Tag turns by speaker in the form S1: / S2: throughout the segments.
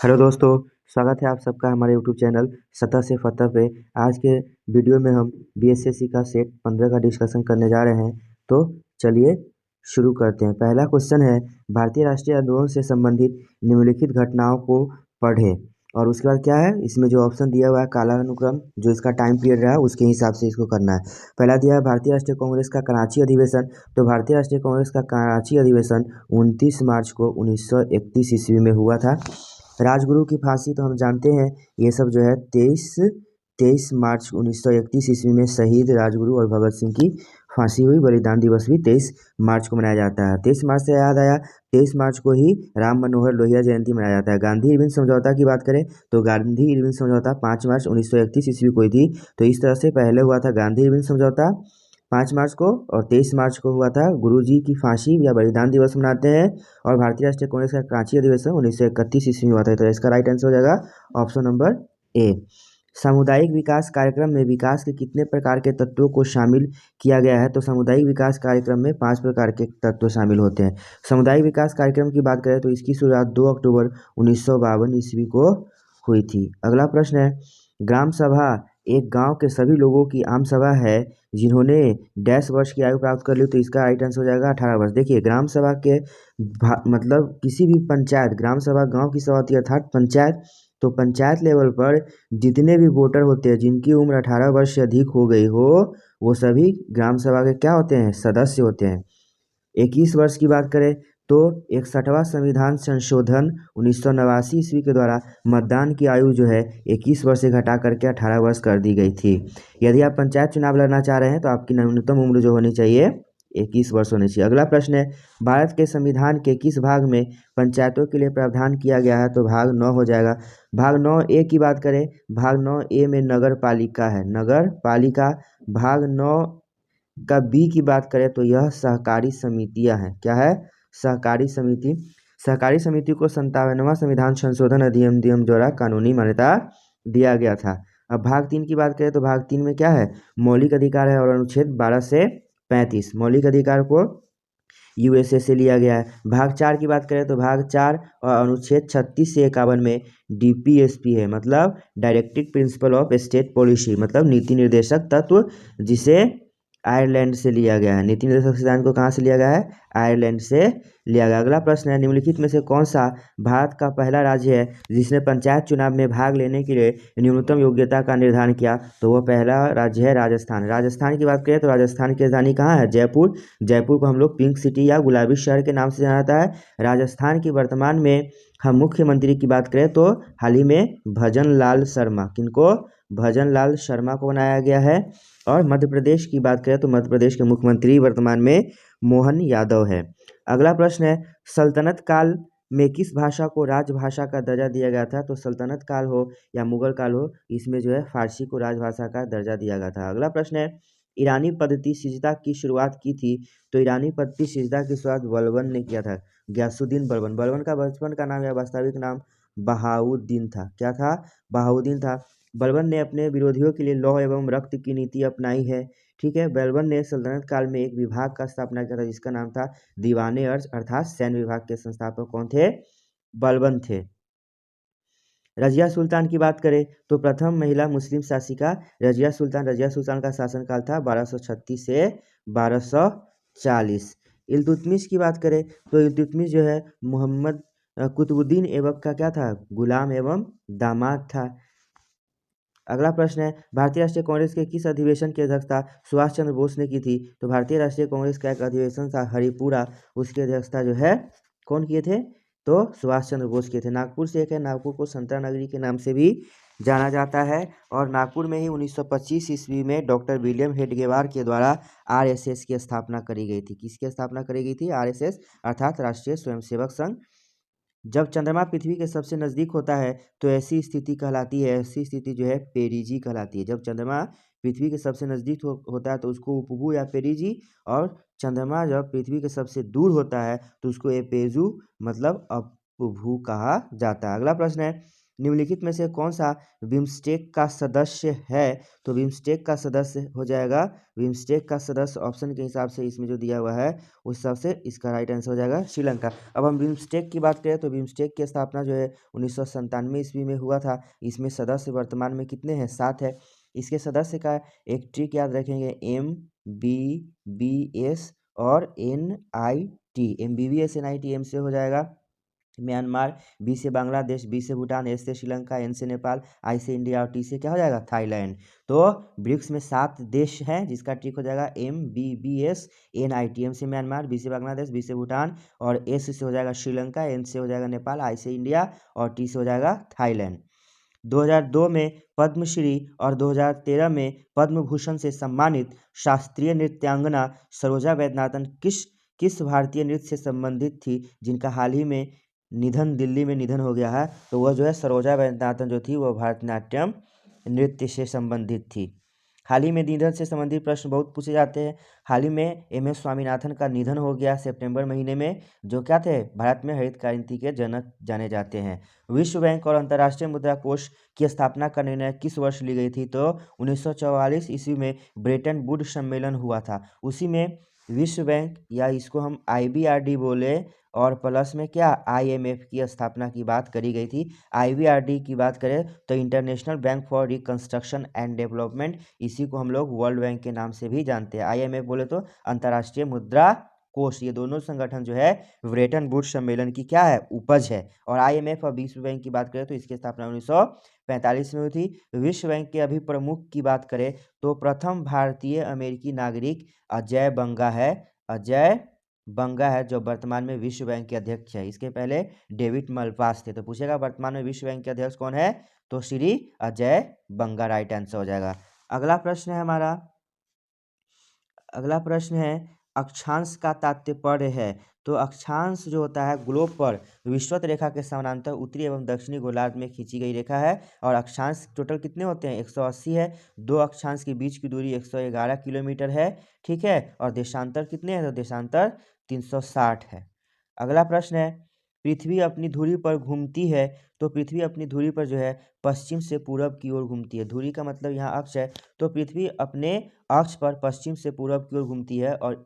S1: Hello दोस्तों, स्वागत है आप सबका हमारे यूट्यूब चैनल सतह से फतह पे। आज के वीडियो में हम बीएसएससी का सेट 15 का डिस्कशन करने जा रहे हैं। तो चलिए शुरू करते हैं। पहला क्वेश्चन है, भारतीय राष्ट्रीय आंदोलन से संबंधित निम्नलिखित घटनाओं को पढ़ें। और उसके बाद क्या है, इसमें जो ऑप्शन दिया हुआ है कालानुक्रम, जो इसका टाइम पीरियड रहा उसके हिसाब से इसको करना है। पहला दिया है भारतीय राष्ट्रीय कांग्रेस का कराची अधिवेशन। तो भारतीय राष्ट्रीय कांग्रेस का कराची अधिवेशन 29 मार्च को 1931 ईस्वी में हुआ था। राजगुरु की फांसी तो हम जानते हैं, ये सब जो है 23 मार्च 1931 ईस्वी में शहीद राजगुरु और भगत सिंह की फांसी हुई। बलिदान दिवस भी 23 मार्च को मनाया जाता है। 23 मार्च से याद आया, 23 मार्च को ही राम मनोहर लोहिया जयंती मनाया जाता है। गांधी इरविन समझौता की बात करें तो गांधी इरविन समझौता 5 मार्च 1931 ईस्वी को हुई थी। तो इस तरह से पहले हुआ था गांधी इरविन समझौता 5 मार्च को, और 23 मार्च को हुआ था गुरुजी की फांसी या बलिदान दिवस मनाते हैं। और भारतीय राष्ट्रीय कांग्रेस का कराची अधिवेशन 1931 ईस्वी में हुआ था। तो इसका राइट आंसर हो जाएगा ऑप्शन नंबर ए। सामुदायिक विकास कार्यक्रम में विकास के कितने प्रकार के तत्वों को शामिल किया गया है? तो सामुदायिक विकास कार्यक्रम में 5 प्रकार के तत्व शामिल होते हैं। सामुदायिक विकास कार्यक्रम की बात करें तो इसकी शुरुआत 2 अक्टूबर 1952 ईस्वी को हुई थी। अगला प्रश्न है, ग्राम सभा एक गांव के सभी लोगों की आम सभा है जिन्होंने डैश वर्ष की आयु प्राप्त कर ली। तो इसका राइट आंसर हो जाएगा 18 वर्ष। देखिए, ग्राम सभा के मतलब किसी भी पंचायत, ग्राम सभा गांव की सभा होती है अर्थात पंचायत। तो पंचायत लेवल पर जितने भी वोटर होते हैं जिनकी उम्र 18 वर्ष से अधिक हो गई हो, वो सभी ग्राम सभा के क्या होते हैं? सदस्य होते हैं। 21 वर्ष की बात करें तो 61वां संविधान संशोधन 1989 ईस्वी के द्वारा मतदान की आयु जो है 21 वर्ष से घटा करके 18 वर्ष कर दी गई थी। यदि आप पंचायत चुनाव लड़ना चाह रहे हैं तो आपकी न्यूनतम उम्र जो होनी चाहिए 21 वर्ष होनी चाहिए। अगला प्रश्न है, भारत के संविधान के किस भाग में पंचायतों के लिए प्रावधान किया गया है? तो भाग 9 हो जाएगा। भाग 9 ए की बात करें, भाग 9 ए में नगर पालिका है, नगर पालिका। भाग 9 का बी की बात करें तो यह सहकारी समितियां हैं। क्या है? सहकारी समिति। सहकारी समिति को 57वां संविधान संशोधन अधिनियम द्वारा कानूनी मान्यता दिया गया था। अब भाग 3 की बात करें तो भाग 3 में क्या है? मौलिक अधिकार है, और अनुच्छेद 12 से 35 मौलिक अधिकार को यूएसए से लिया गया है। भाग 4 की बात करें तो भाग 4 और अनुच्छेद 36 से 51 में डीपीएसपी है, मतलब directive principle of state policy, मतलब नीति निर्देशक तत्व, जिसे आयरलैंड से लिया गया है। नीति निर्देशक सिद्धांत को कहाँ से लिया गया है? आयरलैंड से लिया गया। अगला प्रश्न है, निम्नलिखित में से कौन सा भारत का पहला राज्य है जिसने पंचायत चुनाव में भाग लेने के लिए न्यूनतम योग्यता का निर्धारण किया? तो वह पहला राज्य है राजस्थान। राजस्थान की बात करें तो राजस्थान की राजधानी कहाँ है? जयपुर। जयपुर को हम लोग पिंक सिटी या गुलाबी शहर के नाम से जाना जाता है। राजस्थान की वर्तमान में हम मुख्यमंत्री की बात करें तो हाल ही में भजन लाल शर्मा, किनको? भजन लाल शर्मा को बनाया गया है। और मध्य प्रदेश की बात करें तो मध्य प्रदेश के मुख्यमंत्री वर्तमान में मोहन यादव है। अगला प्रश्न है, सल्तनत काल में किस भाषा को राजभाषा का दर्जा दिया गया था? तो सल्तनत काल हो या मुगल काल हो, इसमें जो है फारसी को राजभाषा का दर्जा दिया गया था। अगला प्रश्न है, ईरानी पद्धति सिजदा की शुरुआत की थी? तो ईरानी पद्धति सिजदा की शुरुआत बलबन ने किया था, गयासुद्दीन बलबन। बलबन का बचपन का नाम या वास्तविक नाम बहाउद्दीन था। क्या था? बहाउद्दीन था। बलबन ने अपने विरोधियों के लिए लौह एवं रक्त की नीति अपनाई है। ठीक है। बलबन ने सल्तनत काल में एक विभाग का स्थापना किया था जिसका नाम था दीवाने अर्ज, अर्थात सैन्य विभाग के संस्थापक कौन थे? बलबन थे। रजिया सुल्तान की बात करें तो प्रथम महिला मुस्लिम शासिका रजिया सुल्तान। रजिया सुल्तान का शासनकाल था 1236 से 1240। इल्तुतमिश की बात करें तो इल्तुतमिश जो है मोहम्मद कुतुबुद्दीन ऐबक का क्या था? गुलाम एवं दामाद था। अगला प्रश्न है, भारतीय राष्ट्रीय कांग्रेस के किस अधिवेशन की अध्यक्षता सुभाष चंद्र बोस ने की थी? तो भारतीय राष्ट्रीय कांग्रेस का एक अधिवेशन था हरिपुरा, उसकी अध्यक्षता जो है कौन किए थे? तो सुभाष चंद्र बोस किए थे। नागपुर से एक है, नागपुर को संतरा नगरी के नाम से भी जाना जाता है। और नागपुर में ही 1925 ईस्वी में डॉक्टर विलियम हेडगेवार के द्वारा आरएसएस की स्थापना करी गई थी। किसकी स्थापना करी गई थी? आरएसएस अर्थात राष्ट्रीय स्वयंसेवक संघ। जब चंद्रमा पृथ्वी के सबसे नज़दीक होता है तो ऐसी स्थिति कहलाती है, ऐसी स्थिति जो है पेरिजी कहलाती है। जब चंद्रमा पृथ्वी के सबसे नज़दीक होता है तो उसको उपभू या पेरिजी, और चंद्रमा जब पृथ्वी के सबसे दूर होता है तो उसको एपेजू मतलब अपभू कहा जाता है। अगला प्रश्न है, निम्नलिखित में से कौन सा बिम्स्टेक का सदस्य है? तो बिम्स्टेक का सदस्य हो जाएगा, बिम्स्टेक का सदस्य ऑप्शन के हिसाब से इसमें जो दिया हुआ है उस हिसाब से इसका राइट आंसर हो जाएगा श्रीलंका। अब हम बिम्स्टेक की बात करें तो बिम्स्टेक की स्थापना जो है 1997 ईस्वी में हुआ था। इसमें सदस्य वर्तमान में कितने हैं? 7 है। इसके सदस्य का एक ट्रिक याद रखेंगे, MBBS और NIT। MBBS NIT एम से हो जाएगा म्यांमार, बी से बांग्लादेश, बी से भूटान, एस से श्रीलंका, एन से नेपाल, आई से इंडिया और टी से क्या हो जाएगा? थाईलैंड। तो ब्रिक्स में 7 देश हैं जिसका ट्रिक हो जाएगा MBBS NIT। एम से म्यांमार, बी से बांग्लादेश, बी से भूटान और एस से हो जाएगा श्रीलंका, एन से हो जाएगा नेपाल, आई से इंडिया और टी से हो जाएगा थाईलैंड। 2002 में पद्मश्री और 2013 में पद्म भूषण से सम्मानित शास्त्रीय नृत्यांगना सरोजा वैद्यनाथन किस किस भारतीय नृत्य से संबंधित थी, जिनका हाल ही में निधन, दिल्ली में निधन हो गया है? तो वह जो है सरोजा वैद्यनाथन जो थी वह भरतनाट्यम नृत्य से संबंधित थी। हाल ही में निधन से संबंधित प्रश्न बहुत पूछे जाते हैं। हाल ही में MS स्वामीनाथन का निधन हो गया सितंबर महीने में, जो क्या थे? भारत में हरित क्रांति के जनक जाने जाते हैं। विश्व बैंक और अंतर्राष्ट्रीय मुद्रा कोष की स्थापना का निर्णय किस वर्ष ली गई थी? तो 1944 ईस्वी में ब्रेटन वुड्स सम्मेलन हुआ था। उसी में विश्व बैंक या इसको हम IBRD बोले और प्लस में क्या IMF की स्थापना की बात करी गई थी। IBRD की बात करें तो international bank for reconstruction and development, इसी को हम लोग वर्ल्ड बैंक के नाम से भी जानते हैं। IMF बोले तो अंतर्राष्ट्रीय मुद्रा कोष। ये दोनों संगठन जो है ब्रेटन वुड्स सम्मेलन की क्या है? उपज है। और IMF और विश्व बैंक की बात करें तो इसकी स्थापना 1945 में हुई थी। विश्व बैंक के अभी प्रमुख की बात करें तो प्रथम भारतीय अमेरिकी नागरिक अजय बंगा है। अजय बंगा है जो वर्तमान में विश्व बैंक के अध्यक्ष है। इसके पहले डेविड मलपास थे। तो पूछेगा वर्तमान में विश्व बैंक के अध्यक्ष कौन है? तो श्री अजय बंगा राइट आंसर हो जाएगा। अगला प्रश्न है हमारा, अगला प्रश्न है अक्षांश का तात्पर्य है। तो अक्षांश जो होता है ग्लोब पर विषुवत रेखा के समानांतर उत्तरी एवं दक्षिणी गोलार्ध में खींची गई रेखा है। और अक्षांश टोटल कितने होते हैं? 180 है। दो अक्षांश के बीच की दूरी 111 किलोमीटर है, ठीक है। और देशांतर कितने हैं? तो देशांतर 360 है। अगला प्रश्न है पृथ्वी अपनी धुरी पर घूमती है। तो पृथ्वी अपनी धुरी पर जो है पश्चिम से पूरब की ओर घूमती है। धुरी का मतलब यहाँ अक्ष है। तो पृथ्वी अपने अक्ष पर पश्चिम से पूरब की ओर घूमती है और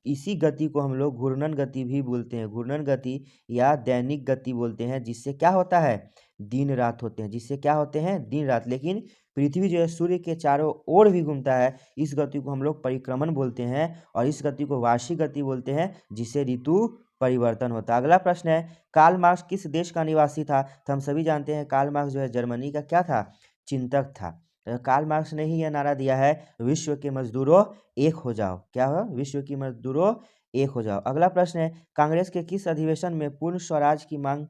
S1: इसी गति को हम लोग घूर्णन गति भी बोलते हैं। घूर्णन गति या दैनिक गति बोलते हैं, जिससे क्या होता है? दिन रात होते हैं। जिससे क्या होते हैं? दिन रात। लेकिन पृथ्वी जो है सूर्य के चारों ओर भी घूमता है। इस गति को हम लोग परिक्रमण बोलते हैं और इस गति को वार्षिक गति बोलते हैं, जिससे ऋतु परिवर्तन होता है। अगला प्रश्न है कार्ल मार्क्स किस देश का निवासी था? तो हम सभी जानते हैं कार्ल मार्क्स जो है जर्मनी का क्या था? चिंतक था। कार्ल मार्क्स ने ही यह नारा दिया है विश्व के मजदूरों एक हो जाओ। क्या हो? विश्व की मजदूरों एक हो जाओ। अगला प्रश्न है कांग्रेस के किस अधिवेशन में पूर्ण स्वराज की मांग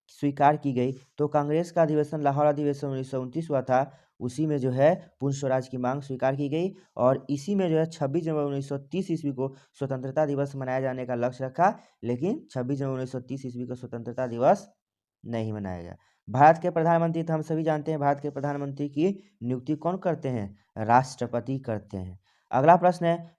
S1: स्वीकार की गई? तो कांग्रेस का अधिवेशन लाहौर अधिवेशन 1929 हुआ था। उसी में जो है पूर्ण स्वराज की मांग स्वीकार की गई और इसी में जो है 26 जनवरी 1930 ईस्वी को स्वतंत्रता दिवस मनाए जाने का लक्ष्य रखा। लेकिन 26 जनवरी 1930 ईस्वी को स्वतंत्रता दिवस नहीं मनाया गया। भारत के प्रधानमंत्री तो हम सभी जानते हैं, भारत के प्रधानमंत्री की नियुक्ति कौन करते हैं? राष्ट्रपति करते हैं। अगला प्रश्न है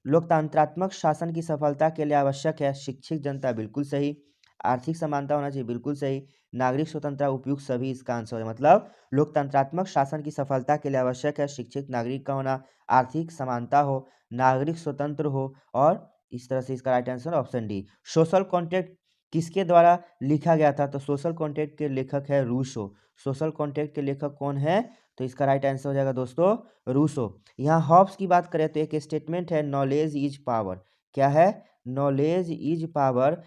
S1: लोकतंत्रात्मक शासन की सफलता के लिए आवश्यक है शिक्षित जनता। बिल्कुल सही। आर्थिक समानता होना चाहिए। बिल्कुल सही। नागरिक स्वतंत्रता उपयुक्त सभी इसका आंसर है। मतलब लोकतंत्रात्मक शासन की सफलता के लिए आवश्यक है शिक्षित नागरिक का होना, आर्थिक समानता हो, नागरिक स्वतंत्र हो और इस तरह से इसका right answer option D. Social contract किसके द्वारा लिखा गया था? तो सोशल कॉन्ट्रैक्ट के लेखक है रूसो। सोशल कॉन्ट्रैक्ट के लेखक कौन है? तो इसका राइट आंसर हो जाएगा दोस्तों रूसो। यहाँ हॉब्स की बात करें तो एक स्टेटमेंट है नॉलेज इज पावर। क्या है? Knowledge is power.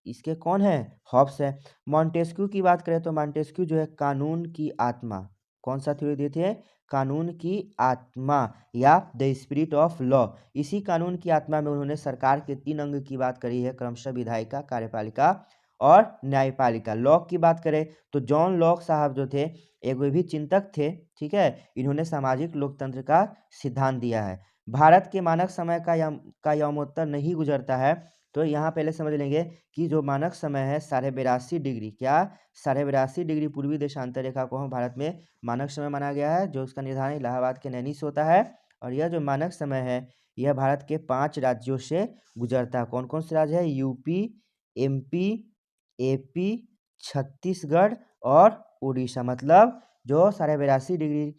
S1: इसके कौन है? हॉब्स है। मॉन्टेस्क्यू की बात करें तो मॉन्टेस्क्यू जो है कानून की आत्मा, कौन सा थ्योरी दिए थे? कानून की आत्मा या द स्पिरिट ऑफ लॉ। इसी कानून की आत्मा में उन्होंने सरकार के 3 अंग की बात करी है, क्रमशः विधायिका, कार्यपालिका और न्यायपालिका। लॉक की बात करें तो जॉन लॉक साहब जो थे एक वे भी चिंतक थे, ठीक है। इन्होंने सामाजिक लोकतंत्र का सिद्धांत दिया है। भारत के मानक समय का यौमोत्तर नहीं गुजरता है। तो यहाँ पहले समझ लेंगे कि जो मानक समय है 82.5 डिग्री, क्या 82.5 डिग्री पूर्वी देशांतर रेखा को हम भारत में मानक समय माना गया है, जो उसका निर्धारण इलाहाबाद के नैनी से होता है। और यह जो मानक समय है यह भारत के 5 राज्यों से गुजरता है। कौन कौन से राज्य है? यूपी, MP, AP, छत्तीसगढ़ और उड़ीसा, मतलब जो 82.5 डिग्री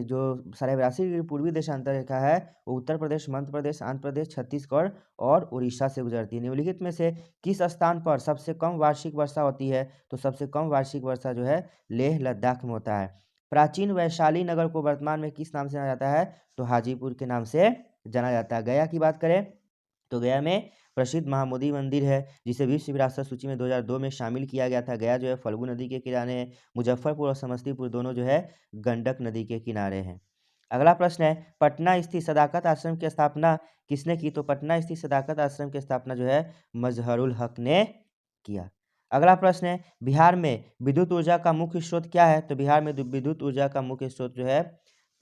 S1: जो 82.5 डिग्री पूर्वी देशांतर रेखा है वो उत्तर प्रदेश, मध्य प्रदेश, आंध्र प्रदेश, छत्तीसगढ़ और उड़ीसा से गुजरती है। निम्नलिखित में से किस स्थान पर सबसे कम वार्षिक वर्षा होती है? तो सबसे कम वार्षिक वर्षा जो है लेह लद्दाख में होता है। प्राचीन वैशाली नगर को वर्तमान में किस नाम से जाना जाता है? तो हाजीपुर के नाम से जाना जाता है। गया की बात करें तो गया में प्रसिद्ध महाबोधि मंदिर है जिसे विश्व विरासत सूची में 2002 में शामिल किया गया था। गया जो है फल्गु नदी के किनारे है। मुजफ्फरपुर और समस्तीपुर दोनों जो है गंडक नदी के किनारे हैं। अगला प्रश्न है, पटना स्थित सदाकत आश्रम की स्थापना किसने की? तो पटना स्थित सदाकत आश्रम की स्थापना जो है मजहरुल हक ने किया। अगला प्रश्न है, बिहार में विद्युत ऊर्जा का मुख्य स्रोत क्या है? तो बिहार में विद्युत ऊर्जा का मुख्य स्रोत जो है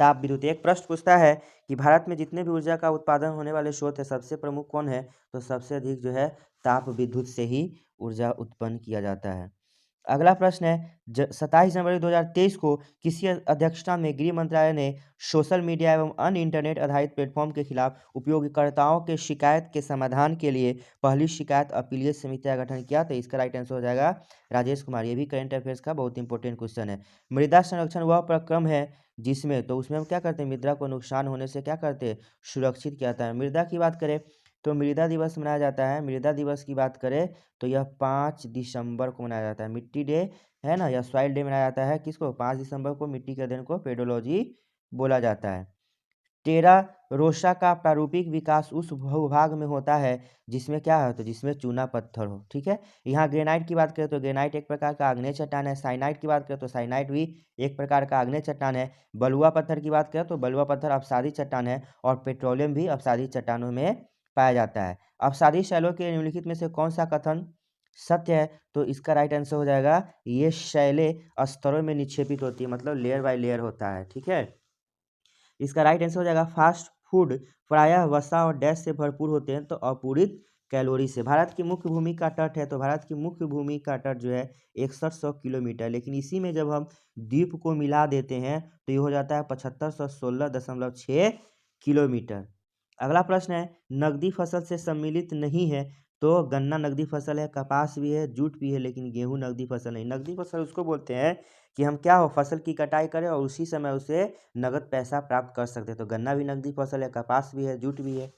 S1: ताप विद्युत। एक प्रश्न पूछता है कि भारत में जितने भी ऊर्जा का उत्पादन होने वाले स्रोत है सबसे प्रमुख कौन है? तो सबसे अधिक जो है ताप विद्युत से ही ऊर्जा उत्पन्न किया जाता है। अगला प्रश्न है, 27 जनवरी 2023 को किसी अध्यक्षता में गृह मंत्रालय ने सोशल मीडिया एवं अन्य इंटरनेट आधारित प्लेटफॉर्म के खिलाफ उपयोगकर्ताओं के शिकायत के समाधान के लिए पहली शिकायत अपीलीय समिति का गठन किया? तो इसका राइट आंसर हो जाएगा राजेश कुमार। ये भी करंट अफेयर्स का बहुत इंपॉर्टेंट क्वेश्चन है। मृदा संरक्षण वह प्रक्रम है जिसमें, तो उसमें हम क्या करते हैं, मृदा को नुकसान होने से क्या करते हैं, सुरक्षित किया जाता है। मृदा की बात करें तो मृदा दिवस मनाया जाता है। मृदा दिवस की बात करें तो यह 5 दिसंबर को मनाया जाता है। मिट्टी डे है ना, या सॉइल डे मनाया जाता है किसको? 5 दिसंबर को मिट्टी के दिन को पेडोलॉजी बोला जाता है। टेरा रोसा का प्रारूपिक विकास उस भूभाग में होता है जिसमें क्या है, तो जिसमें चूना पत्थर हो। ठीक है, यहाँ ग्रेनाइट की बात करें तो ग्रेनाइट एक प्रकार का आग्नेय चट्टान है। साइनाइट की बात करें तो साइनाइट भी एक प्रकार का आग्नेय चट्टान है। बलुआ पत्थर की बात करें तो बलुआ पत्थर अपसादी चट्टान है और पेट्रोलियम भी अपसादी चट्टानों में पाया जाता है। अपसादी शैलों के निम्नलिखित में से कौन सा कथन सत्य है? तो इसका राइट आंसर हो जाएगा, ये शैलें स्तरों में निक्षेपित होती है, मतलब लेयर बाय लेयर होता है। ठीक है, इसका राइट आंसर हो जाएगा फास्ट फूड प्रायः वसा और डैश से भरपूर होते हैं तो अपूरित कैलोरी से। भारत की मुख्य भूमि का तट है, तो भारत की मुख्य भूमि का तट जो है 6100 किलोमीटर, लेकिन इसी में जब हम द्वीप को मिला देते हैं तो ये हो जाता है 7516.6 किलोमीटर। अगला प्रश्न है, नकदी फसल से सम्मिलित नहीं है? तो गन्ना नकदी फसल है, कपास भी है, जूट भी है, लेकिन गेहूं नकदी फसल नहीं। नकदी फसल उसको बोलते हैं कि हम क्या हो, फसल की कटाई करें और उसी समय उसे नगद पैसा प्राप्त कर सकते हैं। तो गन्ना भी नकदी फसल है, कपास भी है, जूट भी है।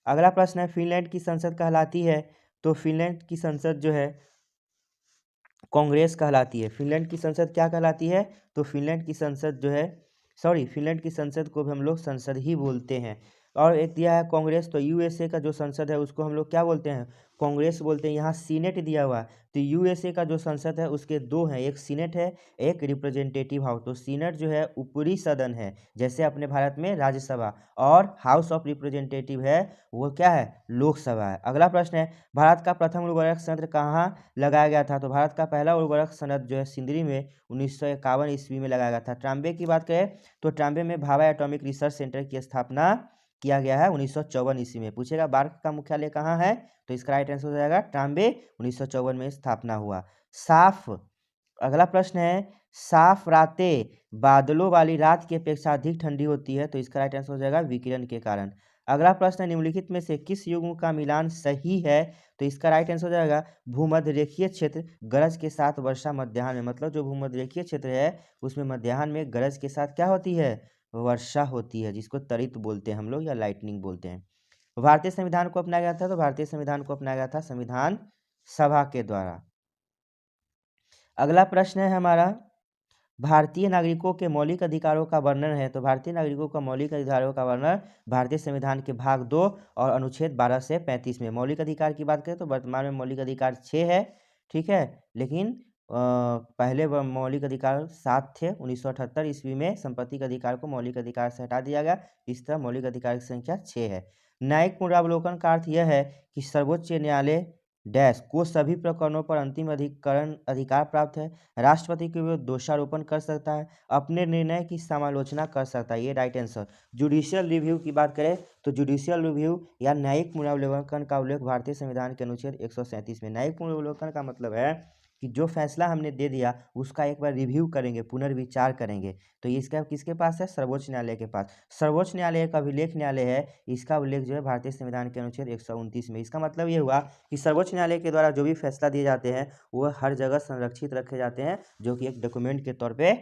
S1: अगला प्रश्न है, फिनलैंड की संसद कहलाती है? तो फिनलैंड की संसद जो है कांग्रेस कहलाती है। फिनलैंड की संसद क्या कहलाती है? तो फिनलैंड की संसद जो है, सॉरी, फिनलैंड की संसद को भी हम लोग संसद ही बोलते हैं। और एक दिया है कांग्रेस, तो यूएसए का जो संसद है उसको हम लोग क्या बोलते हैं? कांग्रेस बोलते हैं। यहाँ सीनेट दिया हुआ है, तो यूएसए का जो संसद है उसके दो हैं, एक सीनेट है, एक रिप्रेजेंटेटिव हाउस। तो सीनेट जो है ऊपरी सदन है, जैसे अपने भारत में राज्यसभा, और हाउस ऑफ रिप्रेजेंटेटिव है वो क्या है, लोकसभा है। अगला प्रश्न है, भारत का प्रथम उर्वरक संयंत्र कहाँ लगाया गया था? तो भारत का पहला उर्वरक संयंत्र जो है सिंदरी में 1951 ईस्वी में लगाया गया था। ट्रांबे की बात करें तो ट्रांबे में भाभा एटॉमिक रिसर्च सेंटर की स्थापना किया गया है 1954 ईस्वी में। पूछेगा बार्क का मुख्यालय कहाँ है? तो इसका राइट आंसर हो जाएगा ट्रांबे, 1954 में स्थापना हुआ। साफ, अगला प्रश्न है, साफ रातें बादलों वाली रात की अपेक्षा अधिक ठंडी होती है? तो इसका राइट आंसर हो जाएगा विकिरण के कारण। अगला प्रश्न है, निम्नलिखित में से किस युग्म का मिलान सही है? तो इसका राइट आंसर हो जाएगा भूमध्य रेखीय क्षेत्र गरज के साथ वर्षा मध्याह्न में। मतलब जो भूमध्य रेखीय क्षेत्र है उसमें मध्याह्न में गरज के साथ क्या होती है, वर्षा होती है, जिसको तरित बोलते हैं हम लोग या लाइटनिंग बोलते हैं। भारतीय संविधान को अपनाया गया था? तो भारतीय संविधान को अपनाया गया था संविधान सभा के द्वारा। अगला प्रश्न है हमारा, भारतीय नागरिकों के मौलिक अधिकारों का वर्णन है? तो भारतीय नागरिकों का मौलिक अधिकारों का वर्णन भारतीय संविधान के भाग 2 और अनुच्छेद 12 से 35 में। मौलिक अधिकार की बात करें तो वर्तमान में मौलिक अधिकार 6 है। ठीक है, लेकिन पहले वह मौलिक अधिकार 7 थे। 1978 ईस्वी में संपत्ति के अधिकार को मौलिक अधिकार से हटा दिया गया। इस तरह मौलिक अधिकार की संख्या 6 है। न्यायिक पुनरावलोकन का अर्थ यह है कि सर्वोच्च न्यायालय डैश को सभी प्रकरणों पर अंतिम अधिकार प्राप्त है, राष्ट्रपति के विरुद्ध दोषारोपण कर सकता है, अपने निर्णय की समालोचना कर सकता है। ये राइट आंसर। जुडिशियल रिव्यू की बात करें तो जुडिशियल रिव्यू या न्यायिक पुनरावलोकन का उल्लेख भारतीय संविधान के अनुच्छेद 137 में। न्यायिक पुनरावलोकन का मतलब है कि जो फैसला हमने दे दिया उसका एक बार रिव्यू करेंगे, पुनर्विचार करेंगे। तो ये इसका किसके पास है? सर्वोच्च न्यायालय के पास। सर्वोच्च न्यायालय एक अभिलेख न्यायालय है, इसका उल्लेख जो है भारतीय संविधान के अनुच्छेद 129 में। इसका मतलब ये हुआ कि सर्वोच्च न्यायालय के द्वारा जो भी फैसला दिए जाते हैं वह हर जगह संरक्षित रखे जाते हैं, जो कि एक डॉक्यूमेंट के तौर पे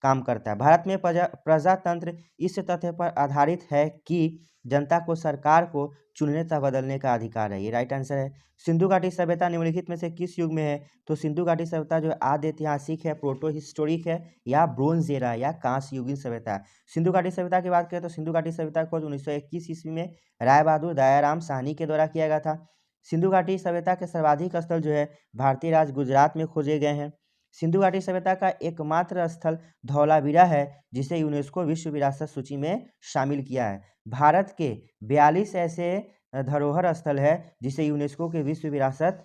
S1: काम करता है। भारत में प्रजातंत्र इस तथ्य पर आधारित है कि जनता को सरकार को चुनने तथा बदलने का अधिकार है। ये राइट आंसर है। सिंधु घाटी सभ्यता निम्नलिखित में से किस युग में है? तो सिंधु घाटी सभ्यता जो आदि ऐतिहासिक है, प्रोटो हिस्टोरिक है, या ब्रोंज एरा या कांस्य युगीन सभ्यता है। सिंधु घाटी सभ्यता की बात करें तो सिंधु घाटी सभ्यता की खोज 1921 ईस्वी में राय बहादुर दयाराम साहनी के द्वारा किया गया था। सिंधु घाटी सभ्यता के सर्वाधिक स्थल जो है भारतीय राज्य गुजरात में खोजे गए हैं। सिंधु घाटी सभ्यता का एकमात्र स्थल धौलावीरा है, जिसे यूनेस्को विश्व विरासत सूची में शामिल किया है। भारत के 42 ऐसे धरोहर स्थल है जिसे यूनेस्को के विश्व विरासत